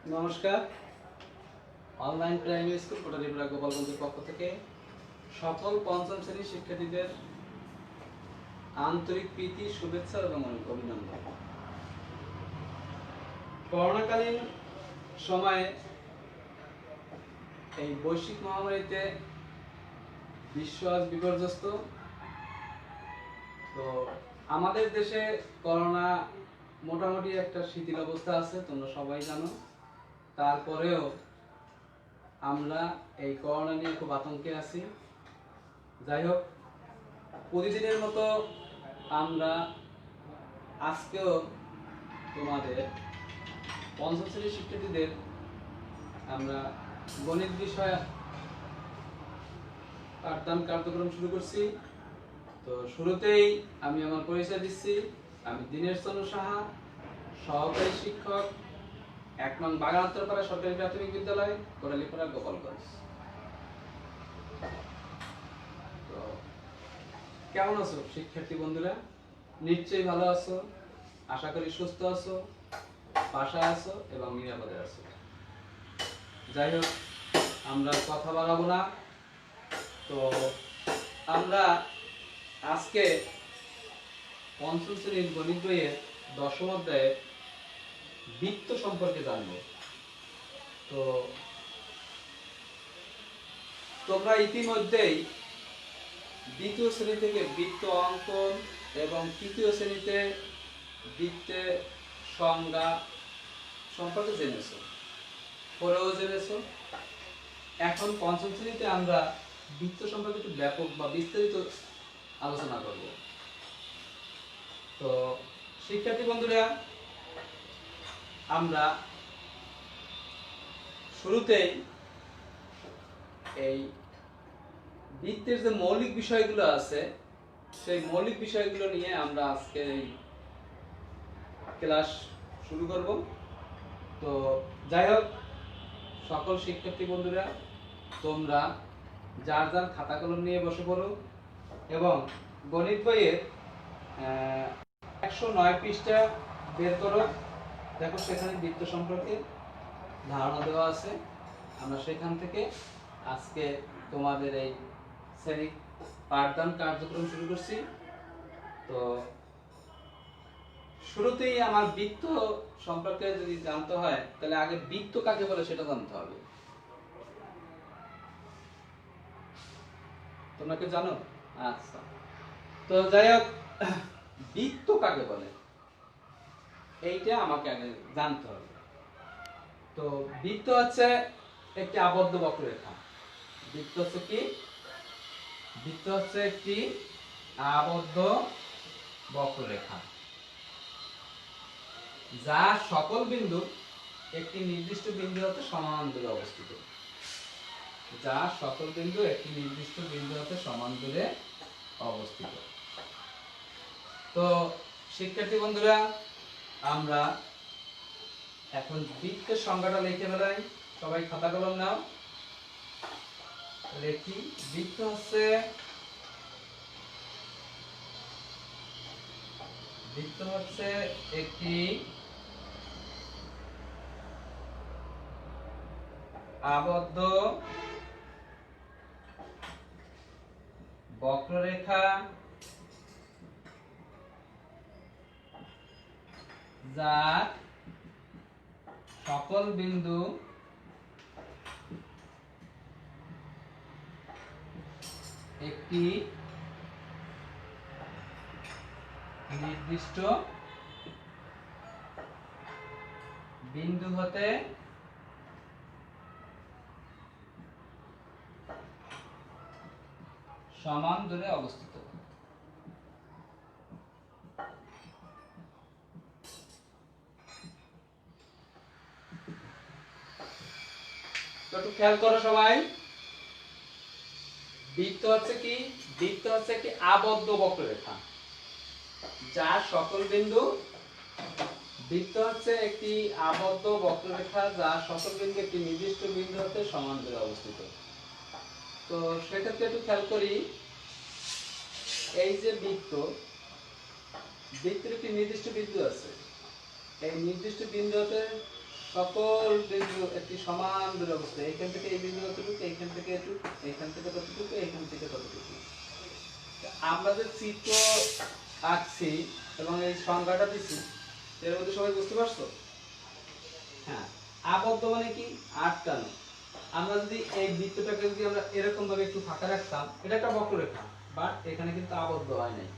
নমস্কার। Online primary school Kotalipara গোপালগঞ্জের পক্ষ থেকে সকল পঞ্চম শ্রেণীর শিক্ষার্থীদের আন্তরিক প্রীতি, শুভেচ্ছা এবং অভিনন্দন। করোনাকালীন সময়ে এই বৈশ্বিক মহামারীতে বিশ্ব আজ বিপর্যস্ত। তো আমাদের দেশে করোনা মোটামুটি একটা শিথিল অবস্থা আছে, তোমরা সবাই জানো। তারপরেও আমরা এই করোনা নিয়ে খুব আতঙ্কে আছি। যাই হোক, প্রতিদিনের মতো আমরা আজকেও তোমাদের পঞ্চম শ্রেণীর শিক্ষার্থীদের আমরা গণিত বিষয় পাঠদান কার্যক্রম শুরু করছি। তো শুরুতেই আমি আমার পরিচয় দিচ্ছি। আমি দীনেশ চন্দ্র সাহা, সহকারী শিক্ষক, ১ নং বাগানউত্তরপাড়া সরকারি প্রাথমিক বিদ্যালয়, কোটালীপাড়া, গোপালগঞ্জ। তো কেমন আছো শিক্ষার্থী বন্ধুরা? নিশ্চয়ই ভালো আছো, আশা করি সুস্থ আছো, বাসায় আছো এবং নিরাপদে আছো। যাই হোক, আমরা কথা বাড়াবো না। তো আমরা আজকে পঞ্চম শ্রেণীর গণিত বইয়ের ১০ম অধ্যায়ে বৃত্ত সম্পর্কে জানবো। তো তোমরা ইতিমধ্যেই দ্বিতীয় শ্রেণী থেকে বৃত্ত অঙ্কন এবং তৃতীয় শ্রেণীতে বৃত্তের সংজ্ঞা সম্পর্কে জেনেছো, পরেও জেনেছো। এখন পঞ্চম শ্রেণীতে আমরা বৃত্ত সম্পর্কে একটু ব্যাপক বা বিস্তারিত আলোচনা করব। তো শিক্ষার্থী বন্ধুরা, আমরা শুরুতেই এই বৃত্তের যে মৌলিক বিষয়গুলো আছে সেই মৌলিক বিষয়গুলো নিয়ে আমরা আজকে এই ক্লাস শুরু করব। তো যাই হোক, সকল শিক্ষার্থী বন্ধুরা তোমরা যার যার খাতা কলম নিয়ে বসে পড়ো এবং গণিত বইয়ের ১০৯ পৃষ্ঠা বের করো। দেখো, সেখানে বৃত্ত সম্পর্কে ধারণা দেওয়া আছে। আমরা সেখান থেকে আজকে তোমাদের এই শ্রেণী পাঠদান কার্যক্রম শুরু করছি। তো শুরুতেই আমার বৃত্ত সম্পর্কে যদি জানতে হয়, তাহলে আগে বৃত্ত কাকে বলে সেটা জানতে হবে। তোমরা কি জানো? আচ্ছা, তো যাই হোক, বৃত্ত কাকে বলে এইটা আমাকে আগে জানতে হবে। তো বৃত্ত হচ্ছে একটি আবদ্ধ বক্ররেখা। বৃত্ত হচ্ছে কি? বৃত্ত হচ্ছে একটি আবদ্ধ বক্ররেখা যা সকল বিন্দু একটি নির্দিষ্ট বিন্দু হতে সমান দূরে অবস্থিত। যা সকল বিন্দু একটি নির্দিষ্ট বিন্দু হতে সমান দূরে অবস্থিত। তো শিক্ষার্থী বন্ধুরা, আমরা এখন বৃত্তের সংজ্ঞাটা লিখে ফেলাই। সবাই খাতা কলম নাও, লিখি। বৃত্ত হচ্ছে একটি আবদ্ধ বক্ররেখা যার সকল বিন্দু একটি নির্দিষ্ট বিন্দু হতে সমান দূরে অবস্থিত। তো একটু খেয়াল করো সবাই, বৃত্ত হচ্ছে কি? বৃত্ত হচ্ছে একটি আবদ্ধ বক্ররেখা যার সকল বিন্দু, বৃত্ত হচ্ছে একটি আবদ্ধ বক্ররেখা যার সকল বিন্দু একটি নির্দিষ্ট বিন্দু হতে সমান দূরে অবস্থিত। তো সেক্ষেত্রে একটু খেয়াল করি, এই যে বৃত্ত, বৃত্তের একটি নির্দিষ্ট বিন্দু আছে। এই নির্দিষ্ট বিন্দু হতে সকল বিন্দু একটি সমান দূরে অবস্থিত। এইখান থেকে এই বিন্দু কতটুকু, এইখান থেকে এটুকু, এইখান থেকে ততটুকু, এইখান থেকে ততটুকু। আমরা যে চিত্র আঁকছি এবং এই সংজ্ঞাটা দিচ্ছি এর মধ্যে সবাই বুঝতে পারছো? হ্যাঁ, আবদ্ধ মানে কি? আটকানো। আমরা যদি এই বৃত্তটাকে যদি আমরা এরকম ভাবে একটু ফাঁকা রাখতাম, এটা একটা বক্ররেখা, বাট এখানে কিন্তু আবদ্ধ হয় নাই,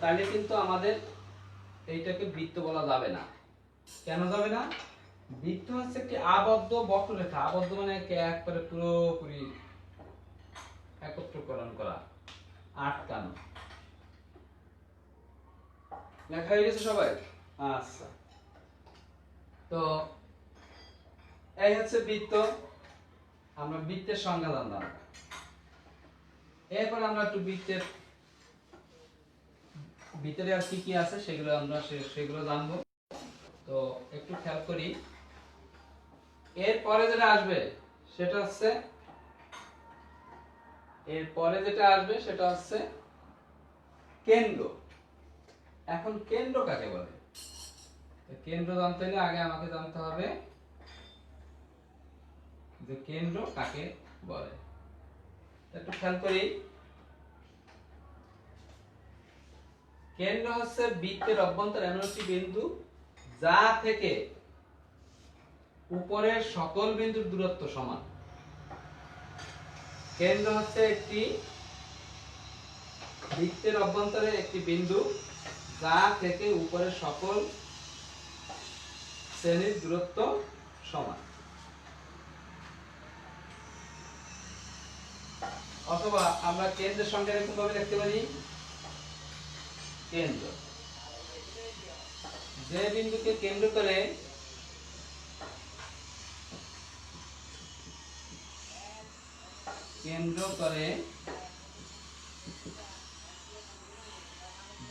তাহলে কিন্তু আমাদের এইটাকে বৃত্ত বলা যাবে না। কেন যাবে না? বৃত্ত হচ্ছে একটি আবদ্ধ বক্ররেখা। আবদ্ধ মানে একবারে পুরোপুরি একত্রকরণ করা, আটকানো। লেখা হয়ে গেছে সবাই? আচ্ছা, তো এই হচ্ছে বৃত্ত। আমরা বৃত্তের সংজ্ঞা জানলাম। এরপর আমরা একটু বৃত্তের ভিতরে আর কি কি আছে সেগুলো আমরা সেগুলো জানবো। তো একটু খেয়াল করি, এরপরে যেটা আসবে সেটা হচ্ছে কেন্দ্র। এখন কেন্দ্র কাকে বলে? কেন্দ্র জানতে হলে আগে আমাকে জানতে হবে যে কেন্দ্র কাকে বলে। একটু খেয়াল করি, কেন্দ্র হচ্ছে বৃত্তের অভ্যন্তরে এমন একটি বিন্দু যা থেকে উপরের সকল বিন্দুর দূরত্ব সমান। কেন্দ্র হচ্ছে একটি বৃত্তের অভ্যন্তরে একটি বিন্দু যা থেকে উপরের সকল শ্রেণীর দূরত্ব সমান। অথবা আমরা কেন্দ্রের সংখ্যা এরকম ভাবে লিখতে পারি, কেন্দ্র যে বিন্দুকে কেন্দ্র করে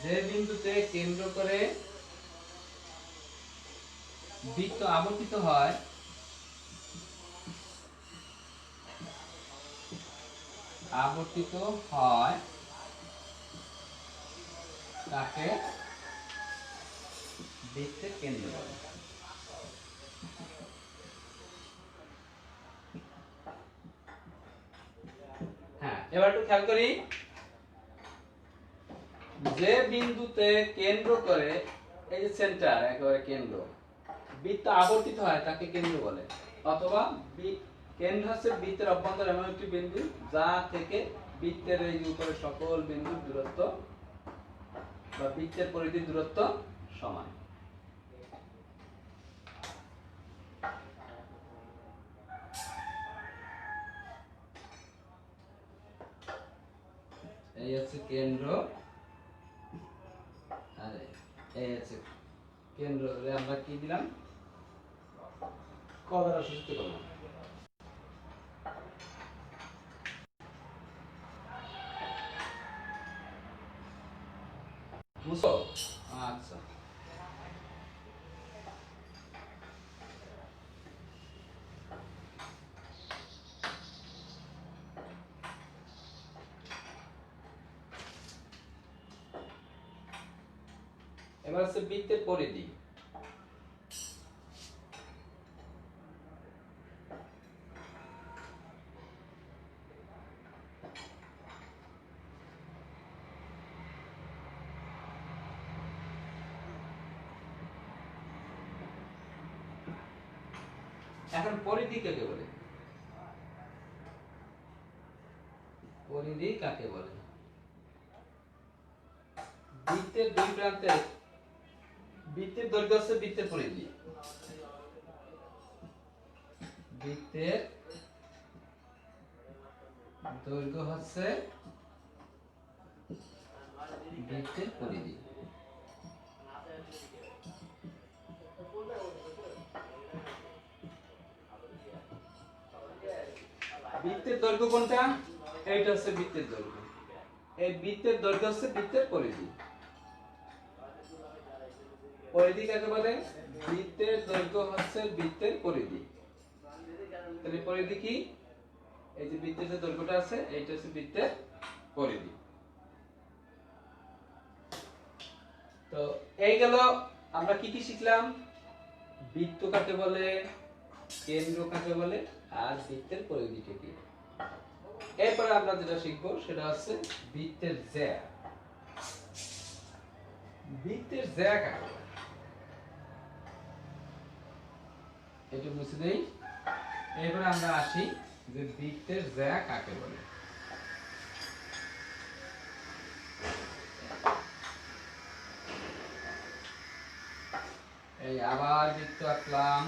যে বিন্দুতে কেন্দ্র করে বৃত্ত আবর্তিত হয় তাকে বৃত্তের কেন্দ্র বলে। হ্যাঁ, এবার একটু খেয়াল করি, যে বিন্দুতে কেন্দ্র করে এই যে সেন্টার একেবারে কেন্দ্র বৃত্ত আবর্তিত হয় তাকে কেন্দ্র বলে। অথবা কেন্দ্র হচ্ছে বৃত্তের অভ্যন্তরে এমন একটি বিন্দু যা থেকে বৃত্তের এই উপরে সকল বিন্দুর দূরত্ব বা বৃত্তের পরিধির দূরত্ব সমান। এই হচ্ছে কেন্দ্র, আর এই হচ্ছে কেন্দ্র। আমরা কি দিলাম? ক দ্বারা সূচিত করলাম। বুঝছো? আচ্ছা, এবার হচ্ছে বৃত্তের পরিধি। এখন পরিধি কাকে বলে? বৃত্তের দুই প্রান্তে বৃত্তের দৈর্ঘ্য হচ্ছে বৃত্তের পরিধি। বৃত্তের দৈর্ঘ্য হচ্ছে বৃত্তের পরিধি। বৃত্তের দৈর্ঘ্য কোনটা? এইটা হচ্ছে বৃত্তের দৈর্ঘ্য। এই বৃত্তের দৈর্ঘ্য হচ্ছে বৃত্তের পরিধি। পরিধি কাকে বলে? বৃত্তের দৈর্ঘ্য হচ্ছে বৃত্তের পরিধি। তাহলে পরিধি কি? এই যে বৃত্তের যে দৈর্ঘ্যটা আছে এইটা হচ্ছে বৃত্তের পরিধি। তো এই গেল আমরা কি কি শিখলাম? বৃত্ত কাকে বলে, কেন্দ্র কাকে বলে, আর বৃত্তের পরিধিটা কি। এরপরে আমরা যেটা শিখবো সেটা হচ্ছে বৃত্তের জ্যা। বৃত্তের জ্যা কাকে বলে এটা বুঝে দেই। এরপরে আমরা আসি যে বৃত্তের জ্যা কাকে বলে। এই আবার বৃত্ত আঁকলাম,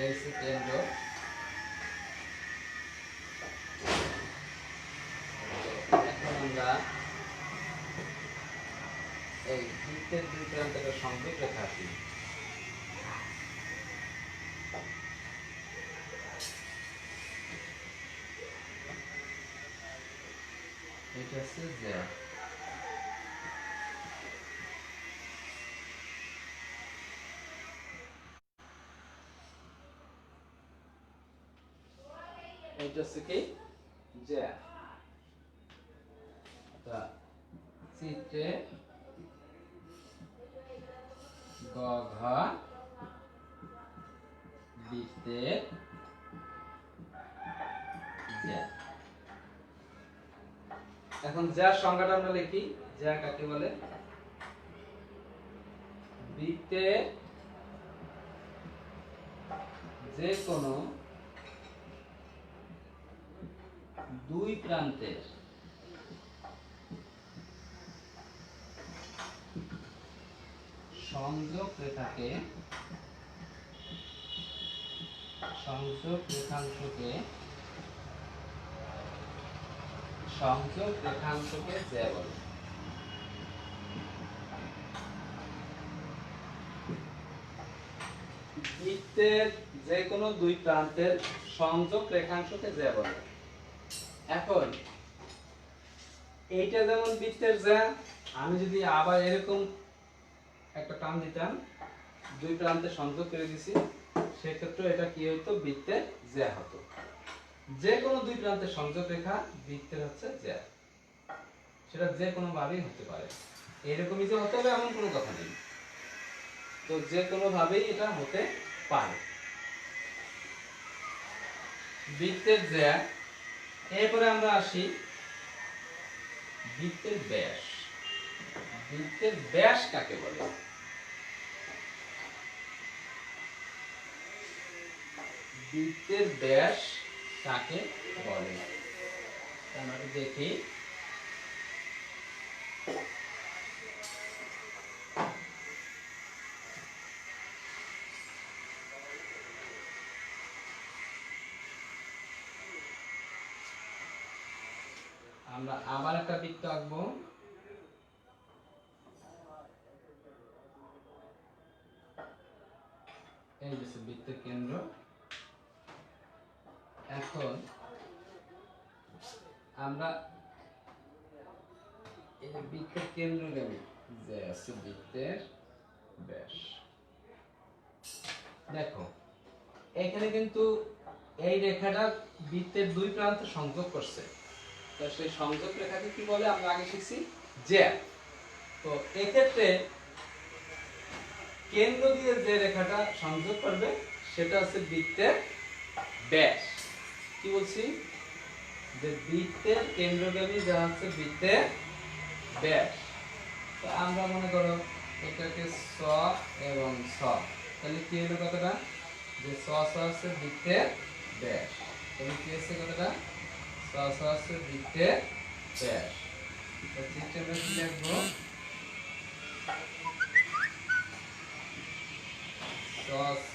এই হচ্ছে কেন্দ্র। এখন আমরা এই বৃত্তের দুই প্রান্তের সংযোগ রেখা আঁকি। এটা হচ্ছে জ্যা। এটা হচ্ছে কি জ্যা। তা চিত্রে গ ঘ বৃত্তের জ্যা। এখন জ্যার সংজ্ঞাটা আমরা লিখি। জ্যা কাকে বলে, বৃত্তের যে কোনো দুই প্রান্তের সংযোগ রেখাকে, সংযোগ রেখাংশকে, সংযোগ রেখাংশকে জ্যা বলে। বৃত্তের যে কোনো দুই প্রান্তের সংযোগ রেখাংশকে জ্যা বলে। এখন এইটা যেমন বৃত্তের জ্যা, আমি যদি আবার এরকম একটা টান দিতাম, দুই প্রান্তে সংযোগ করে দিছি, সেক্ষেত্রে এটা কি হইতো, বৃত্তের জ্যা হতো। যে কোনো দুই প্রান্তের সংযোগ রেখা বৃত্তের হচ্ছে জ্যা। সেটা যে কোনো ভাবেই হতে পারে, এরকমই যে হতে হবে এমন কোনো কথা নেই। তো যে কোনো ভাবেই এটা হতে পারে বৃত্তের জ্যা। এরপরে আমরা আসি বৃত্তের ব্যাস। বৃত্তের ব্যাস কাকে বলে, বৃত্তের ব্যাস কাকে বলে আমরা দেখি। আমরা আবার একটা বৃত্ত আঁকবো। এই যে বৃত্তের কেন্দ্র। এখন আমরা এই বৃত্তের কেন্দ্র নেব, যে আছে বৃত্তের ব্যাস। দেখো এখানে কিন্তু এই রেখাটা বৃত্তের দুই প্রান্ত সংযোগ করছে, তো সেই সংযোগ রেখাকে কি বলে আমরা আগে শিখছি, জ্যা। তো এক্ষেত্রে কেন্দ্র দিয়ে যে রেখাটা সংযোগ করবে সেটা হচ্ছে বৃত্তের ব্যাস। কি বলছি, যে বৃত্তের কেন্দ্রগামী যা হচ্ছে বৃত্তের ব্যাস। তো আমরা মনে করো এটাকে স এবং স, তাহলে কি হলো কতটা, যে স স হচ্ছে বৃত্তের ব্যাস। তাহলে কি হচ্ছে কতটা, স স হচ্ছে বৃত্তের ব্যাস। তো চিত্রে আমরা কি লিখবো, স স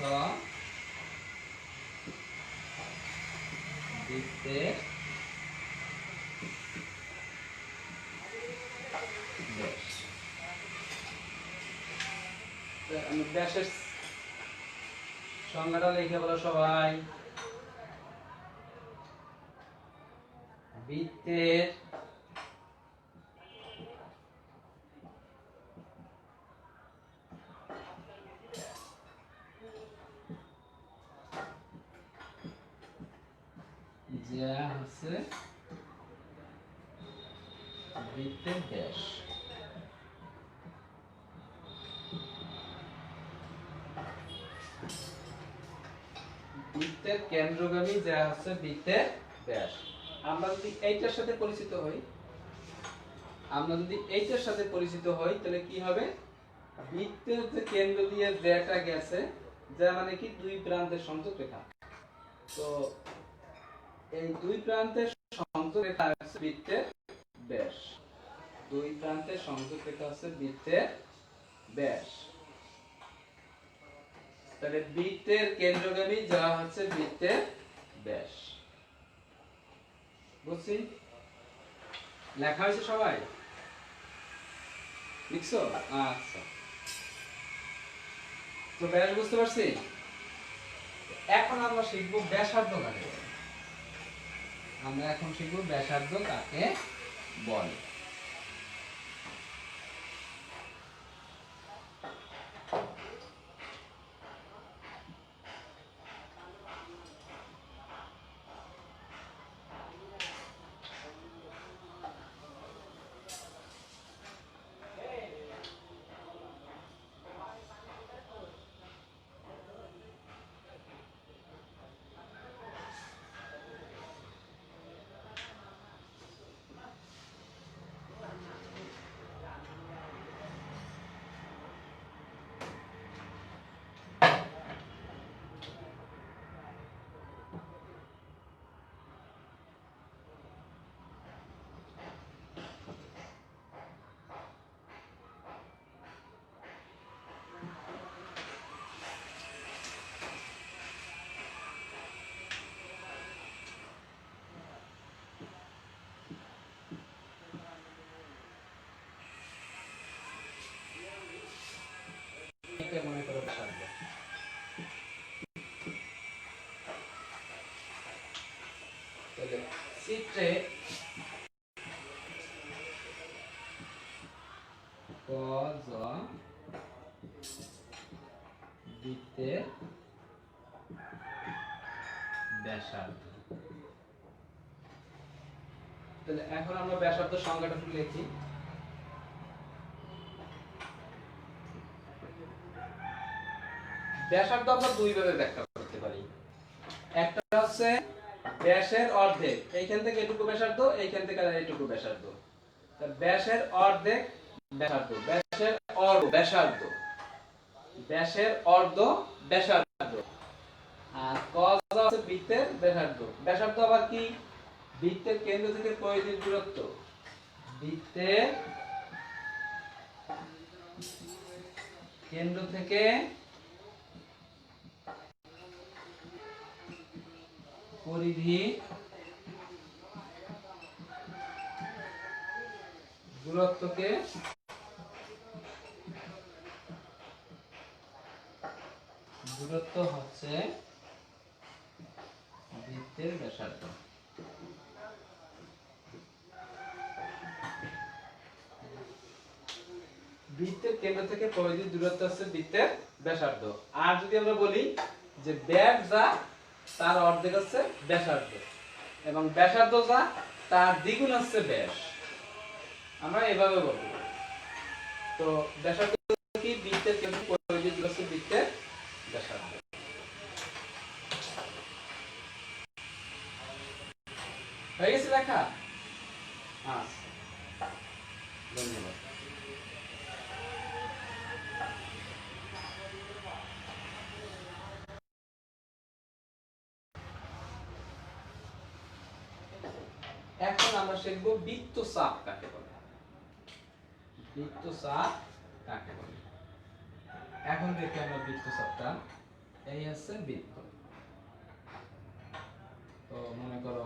বৃত্তের ব্যাস। আমি ব্যাসের সংজ্ঞাটা লিখে বলো সবাই। বৃত্তের যা হচ্ছে বৃত্তের ব্যাস। কেন্দ্রগামী যা হচ্ছে বৃত্তের ব্যাস। আমরা যদি এইটার সাথে পরিচিত হই তাহলে কি হবে, বৃত্তের যে কেন্দ্র দিয়ে যেটা গেছে, যা মানে কি দুই প্রান্তের সংযোগ রেখা। তো এই দুই প্রান্তের সংযোগ রেখা হচ্ছে বৃত্তের ব্যাস। দুই প্রান্তের সংযোগ রেখা হচ্ছে বৃত্তের ব্যাস। তাহলে বৃত্তের কেন্দ্রগামী যা হচ্ছে বৃত্তের ব্যাস। বুঝছি? লেখা হয়েছে সবাই? লিখছো? আচ্ছা, তো ব্যাস বুঝতে পারছি। এখন আমরা শিখবো ব্যাসার্ধ কাকে বলে। আমরা এখন শিখবো ব্যাসার্ধ কাকে বলে। মনে করো ব্যাসার্ধ। তাহলে চিত্রে ক জ বৃত্তের ব্যাসার্ধ। তাহলে এখন আমরা ব্যাসার্ধ সংজ্ঞাটা লিখি। ব্যাসার্ধ আমরা দুই ভাবে ব্যাখ্যা করতে পারি। একটা হচ্ছে ব্যাসের অর্ধেক, এইখান থেকে এটুকু ব্যাসার্ধ, এইখান থেকে এইটুকু ব্যাসার্ধ। তাহলে ব্যাসের অর্ধেক ব্যাসার্ধ, ব্যাসের অর্ধ ব্যাসার্ধ, ব্যাসের অর্ধ ব্যাসার্ধ। আর কজ হচ্ছে বৃত্তের ব্যাসার্ধ। ব্যাসার্ধ আবার কি? বৃত্তের কেন্দ্র থেকে পরিধির দূরত্ব। বৃত্তের কেন্দ্র থেকে পরিধি দূরত্বকে দূরত্ব হচ্ছে বৃত্তের ব্যাসার্ধ। বৃত্তের কেন্দ্র থেকে পরিধির দূরত্ব হচ্ছে বৃত্তের ব্যাসার্ধ। আর যদি আমরা বলি যে ব্যাস যা তার অর্ধেক হচ্ছে ব্যাসার্ধ, এবং ব্যাসার্ধ যা তার দ্বিগুণ হচ্ছে ব্যাস, আমরা এভাবে বলবো। তো ব্যাসার্ধ কি? বৃত্তের কেন্দ্র থেকে পরিধির দূরত্ব হচ্ছে বৃত্তের ব্যাসার্ধ। হয়ে গেছে লেখা? আচ্ছা, ধন্যবাদ। এখন আমরা শিখব বৃত্তচাপ কাকে বলে। বৃত্তচাপ কাকে বলে? এখন দেখি আমরা বৃত্তচাপটা। এই হচ্ছে বৃত্ত। তো মনে করো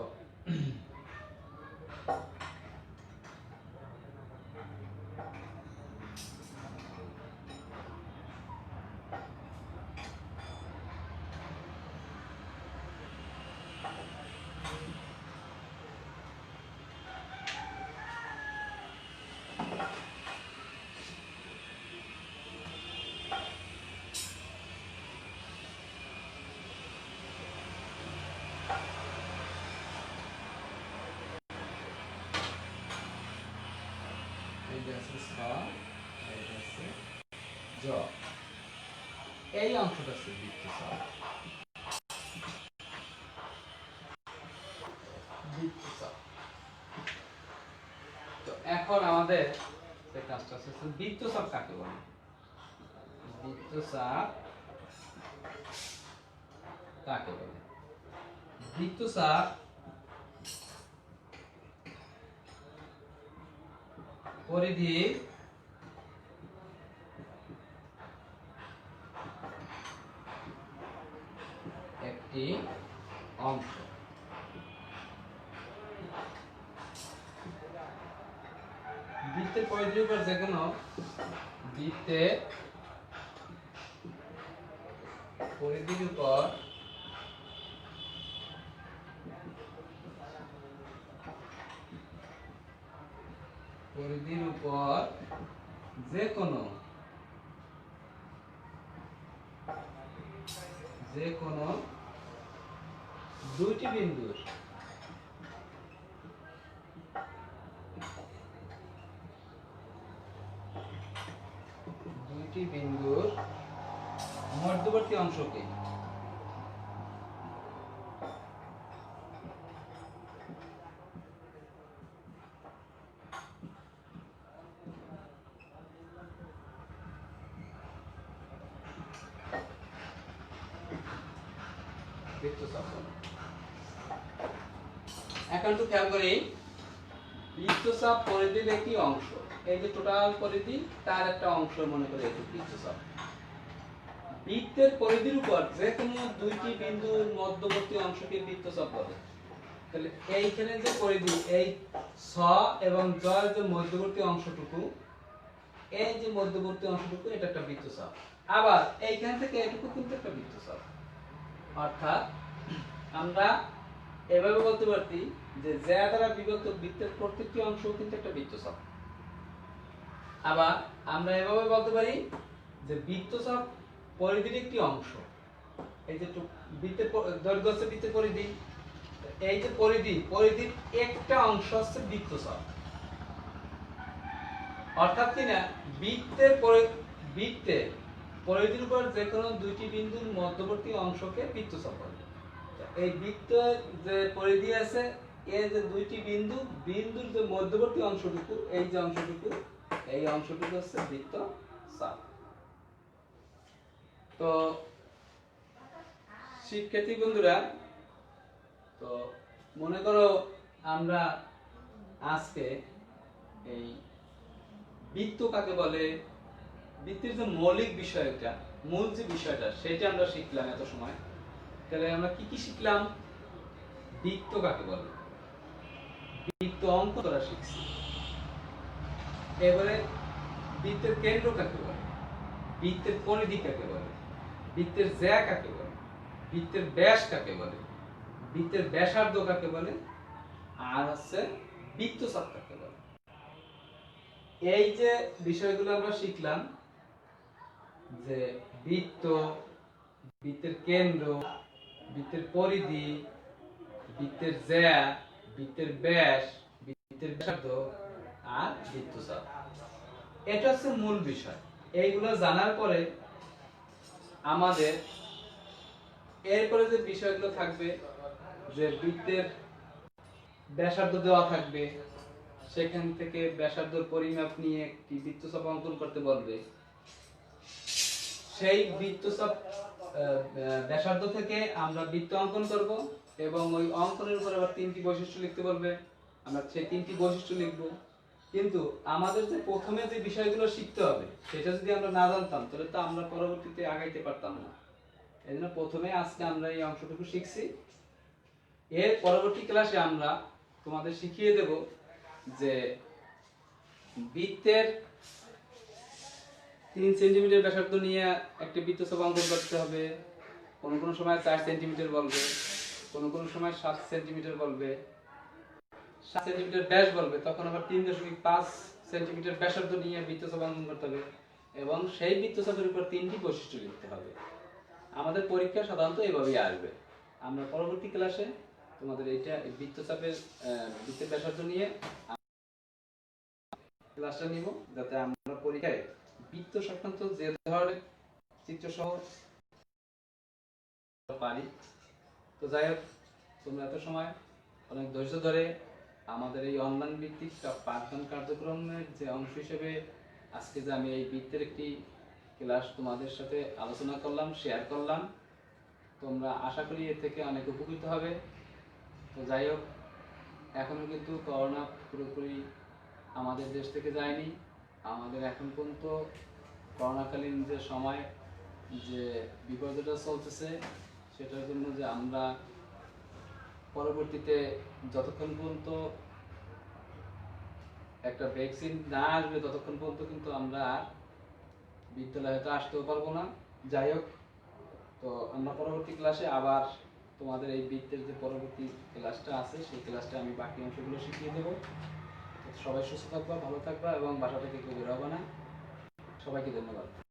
এই অংশটা হচ্ছে বৃত্তচাপ। এখন আমাদের যে কাজটা আছে বৃত্তচাপ কাকে বলে? বৃত্তচাপ কাকে বলে? বৃত্তচাপ পরিধির একটি অংশ। বৃত্তের পরিধির উপর যে কোনো বৃত্তের পরিধির উপর যে কোনো দুইটি বিন্দুর মধ্যবর্তী অংশকে বৃত্তচাপ বলে। এখন একটু খেয়াল করি, বৃত্তচাপ পরিধির একটি অংশ, এই যে টোটাল পরিধি তার একটা অংশ মনে করে এটি বৃত্তচাপ। বৃত্তের পরিধির উপর যে কোনো দুইটি বিন্দুর মধ্যবর্তী অংশকে বৃত্তচাপ বলে। তাহলে এইখানে যে পরিধি, এই ছ এবং জ এর যে মধ্যবর্তী অংশটুকু, এই যে মধ্যবর্তী অংশটুকু এটা একটা বৃত্তচাপ। আবার এইখান থেকে এটুকু কিন্তু একটা বৃত্তচাপ। অর্থাৎ আমরা এভাবে বলতে পারি যে দ্বারা বিভক্ত বৃত্তের প্রত্যেকটি অংশ কিন্তু একটা বৃত্তচাপ। আবার আমরা এভাবে বলতে পারি যে বৃত্তচাপ পরিধির একটি অংশ। এই যে বৃত্তের দৈর্ঘ্য হচ্ছে বৃত্তের পরিধি, এই যে পরিধির একটা অংশ হচ্ছে বৃত্তচাপ। অর্থাৎ কিনা বৃত্তের পরিধির উপর যে কোনো দুইটি বিন্দুর মধ্যবর্তী অংশকে বৃত্তচাপ বলে। এই বৃত্তের যে পরিধি আছে, এই যে দুইটি বিন্দুর যে মধ্যবর্তী অংশটুকু, এই যে অংশটুকু, এই অংশটুকু হচ্ছে বৃত্তচাপ। তো শিক্ষার্থী বন্ধুরা, তো মনে করো আমরা আজকে এই বৃত্ত কাকে বলে, বৃত্তের যে মৌলিক বিষয়টা, মূল যে বিষয়টা, সেটা আমরা শিখলাম এত সময়। তাহলে আমরা কি কি শিখলাম? বৃত্ত কাকে বলে, বৃত্ত অঙ্কন করা শিখছি। এবারে বৃত্তের কেন্দ্র কাকে বলে, বৃত্তের পরিধি কাকে বলে, বৃত্তের জ্যা কাকে বলে, বৃত্তের ব্যাস কাকে বলে, বৃত্তের ব্যাসার্ধ কাকে বলে, আর হচ্ছে বৃত্তচাপ কাকে বলে। এই যে বিষয়গুলো আমরা শিখলাম, যে বৃত্ত, বৃত্তের কেন্দ্র, বৃত্তের পরিধি, বৃত্তের জ্যা, বৃত্তের ব্যাস, বৃত্তের ব্যাসার্ধ আর বৃত্তচাপ, এটা হচ্ছে মূল বিষয়। এইগুলো জানার পরে আমাদের এরপরে যে বিষয়গুলো থাকবে, যে বৃত্তের ব্যাসার্ধ দেওয়া থাকবে, সেখান থেকে ব্যাসার্ধর পরিমাপ নিয়ে একটি বৃত্তচাপ অঙ্কন করতে বলবে। সেই বৃত্তচাপ ব্যাসার্ধ থেকে আমরা বৃত্ত অঙ্কন করব এবং ওই অঙ্কনের উপর আবার তিনটি বৈশিষ্ট্য লিখতে বলবে। আমরা সেই তিনটি বৈশিষ্ট্য লিখব। কিন্তু আমাদের যে প্রথমে যে বিষয়গুলো শিখতে হবে, সেটা যদি আমরা না জানতাম তাহলে তো আমরা পরবর্তীতে আগাইতে পারতাম না। এজন্য প্রথমে আজকে আমরা এই অংশটুকু শিখছি। এর পরবর্তী ক্লাসে আমরা তোমাদের শিখিয়ে দেব যে বৃত্তের 3 সেন্টিমিটার ব্যাসার্ধ নিয়ে একটি বৃত্তচাপ অঙ্কন করতে হবে। কোন সময় 4 সেন্টিমিটার বলবে, কোন সময় 7 সেন্টিমিটার বলবে, 7 সেন্টিমিটার ব্যাস বলবে, তখন আবার 3.5 সেন্টিমিটার ব্যাসার্ধ নিয়ে বৃত্তচাপ অঙ্কন করতে হবে এবং সেই বৃত্তচাপের উপর তিনটি বৈশিষ্ট্য লিখতে হবে। আমাদের পরীক্ষা সাধারণত এভাবেই আসবে। আমরা পরবর্তী ক্লাসে তোমাদের এইটা বৃত্তচাপের বৃত্তের ব্যাসার্ধ নিয়ে ক্লাসটা নিব, যাতে আমরা পরীক্ষায় বৃত্ত সংক্রান্ত যে ধরনের চিত্র সহ পারি। তো যাই হোক, তোমরা এত সময় অনেক ধৈর্য ধরে আমাদের এই অনলাইন ভিত্তিক পাঠদান কার্যক্রমের যে অংশ হিসেবে আজকে যে আমি এই বৃত্তের একটি ক্লাস তোমাদের সাথে আলোচনা করলাম, শেয়ার করলাম, তোমরা আশা করি এর থেকে অনেক উপকৃত হবে। তো যাই হোক, এখনো কিন্তু করোনা পুরোপুরি আমাদের দেশ থেকে যায়নি। আমাদের এখন পর্যন্ত করোনাকালীন যে সময় যে বিপর্যয়টা চলতেছে, সেটার জন্য যে আমরা পরবর্তীতে যতক্ষণ পর্যন্ত একটা ভ্যাকসিন না আসবে ততক্ষণ পর্যন্ত কিন্তু আমরা আর বিদ্যালয়ে হয়তো আসতেও পারবো না। যাই হোক, তো আমরা পরবর্তী ক্লাসে আবার তোমাদের এই বৃত্তের যে পরবর্তী ক্লাসটা আছে সেই ক্লাসটা আমি বাকি অংশগুলো শিখিয়ে দেবো। তো সবাই সুস্থ থাকবা, ভালো থাকবা এবং বাসা থেকে কেউ বের হবে না। সবাইকে ধন্যবাদ।